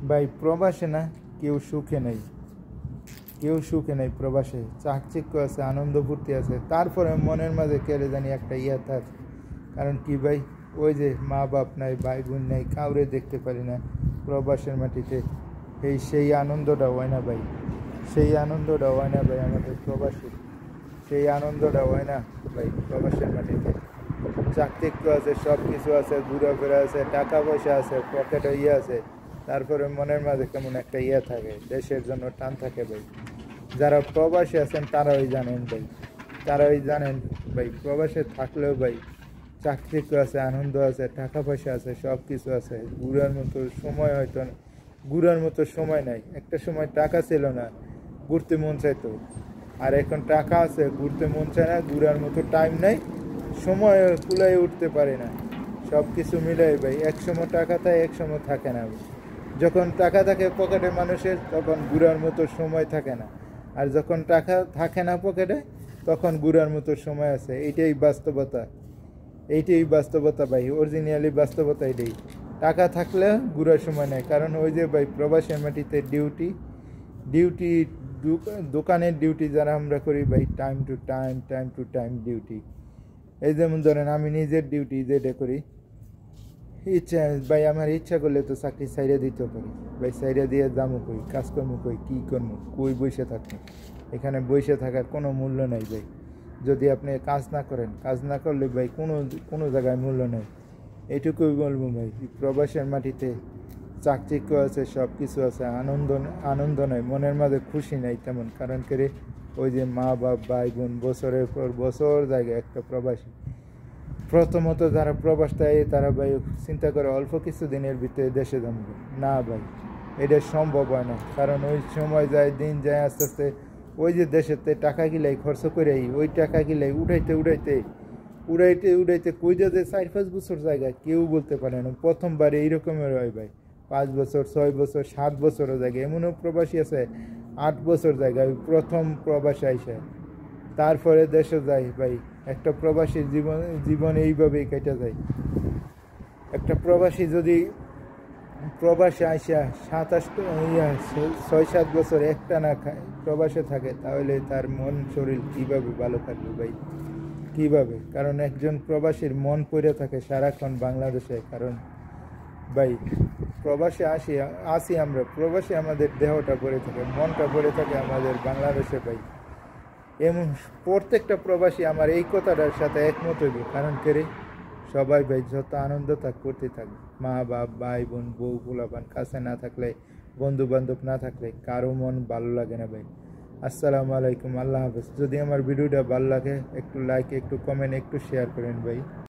ভাই প্রবাসে না কেউ সুখে নেই, কেউ সুখে নেই প্রবাসে। চাকচিক্য আছে, আনন্দ ফুর্তি আছে, তারপরে মনের মাঝে কেড়ে জানি একটা ইয়া থাকে। কারণ কি ভাই, ওই যে মা বাপ নাই, ভাই বোন নাই, কাউরে দেখতে পারি না প্রবাসের মাটিতে। সেই আনন্দটা হয় না ভাই, সেই আনন্দটা হয় না ভাই আমাদের প্রবাসী, সেই আনন্দটা হয় না ভাই প্রবাসের মাটিতে। চাকচিক্য আছে, সব কিছু আছে, ঘোরাফেরা আছে, টাকা পয়সা আছে, পকেটে ইয়ে আছে, তারপরে মনের মাঝে কেমন একটা ইয়ে থাকে, দেশের জন্য টান থাকে ভাই। যারা প্রবাসী আছেন তারাই জানেন ভাই, তারাই জানেন ভাই। প্রবাসে থাকলেও ভাই চাকচিক্য আছে, আনন্দ আছে, টাকা পয়সা আছে, সব কিছু আছে। ঘুরার মতো সময় হয়তো ঘুরার মতো সময় নাই। একটা সময় টাকা ছিল না, ঘুরতে মন চাইতো, আর এখন টাকা আছে, ঘুরতে মন চায় না, ঘুরার মতো টাইম নাই, সময় কুলাই উঠতে পারে না। সব কিছু মিলাই ভাই, এক সময় টাকা থাকে, এক সময় থাকে না। যখন টাকা থাকে পকেটে মানুষের, তখন ঘুরার মতো সময় থাকে না, আর যখন টাকা থাকে না পকেটে, তখন ঘুরার মতো সময় আছে। এইটাই বাস্তবতা, এইটাই বাস্তবতা ভাই, অরিজিনালি বাস্তবতা এটাই। টাকা থাকলে ঘুরার সময় নেই, কারণ ওই যে ভাই প্রবাসের মাটিতে ডিউটি, ডিউটি দোকানের ডিউটি যারা আমরা করি ভাই, time to time, time to time duty. এই যেমন ধরেন আমি নিজের ডিউটি যেটা করি, ইচ্ছা ভাই, আমার ইচ্ছা করলে তো চাকরি ছাইড়া দিতে পারি ভাই, ছাইড়া দিয়ে যাবো কই, কাজকর্ম কই, কী করবো, কই বসে থাকবো। এখানে বসে থাকার কোনো মূল্য নেই ভাই। যদি আপনি কাজ না করেন, কাজ না করলে ভাই কোনো কোনো জায়গায় মূল্য নেই। এইটুকুই বলবো ভাই, প্রবাসের মাটিতে চাকচিক্য আছে, সব কিছু আছে, আনন্দ আনন্দ নয়, মনের মাঝে খুশি নাই তেমন। কারণ করে ওই যে মা বাপ, ভাই বোন, বছরের পর বছর জায়গায় একটা প্রবাসী। প্রথমত যারা প্রবাস দেয় তারা ভাই চিন্তা করে অল্প কিছু দিনের ভিতরে দেশে জমবে না ভাই, এটা সম্ভব হয় না। কারণ ওই সময় যায়, দিন যায়, আস্তে আস্তে ওই যে দেশেতে টাকা গিলাই খরচ করে, ওই টাকা গিলাই উঠাইতে উঠাইতে উড়াইতে উড়াইতে কই যে 4-5 বছর জায়গায় কেউ বলতে পারে না। প্রথমবার এইরকমের হয় ভাই, 5 বছর, 6 বছর, 7 বছরও জায়গায়, এমনও প্রবাসী আছে 8 বছর জায়গায় প্রথম প্রবাসী আইসে, তারপরে দেশে যায় ভাই। একটা প্রবাসীর জীবন এইভাবেই কেটে যায়। একটা প্রবাসী যদি প্রবাসে আইসা 6-7 বছর একটা না খায়, প্রবাসে থাকে, তাহলে তার মন শরীর কীভাবে ভালো থাকবে ভাই, কীভাবে? কারণ একজন প্রবাসীর মন পড়ে থাকে সারাক্ষণ বাংলাদেশে। কারণ ভাই প্রবাসে আসি আমরা, প্রবাসে আমাদের দেহটা পড়ে থাকে, মনটা পড়ে থাকে আমাদের বাংলাদেশে ভাই। এমন প্রত্যেকটা প্রবাসী আমার এই কথাটার সাথে একমত হইব। কারণ কেরে সবাই ভাই যত আনন্দ থাক করতে থাকবে, মা বাপ, ভাই বোন, বউ পোলাপান কাছে না থাকলে, বন্ধু বান্ধব না থাকলে কারো মন ভালো লাগে না ভাই। আসসালামু আলাইকুম, আল্লাহ হাফেজ। যদি আমার ভিডিওটা ভালো লাগে একটু লাইক, একটু কমেন্ট, একটু শেয়ার করেন ভাই।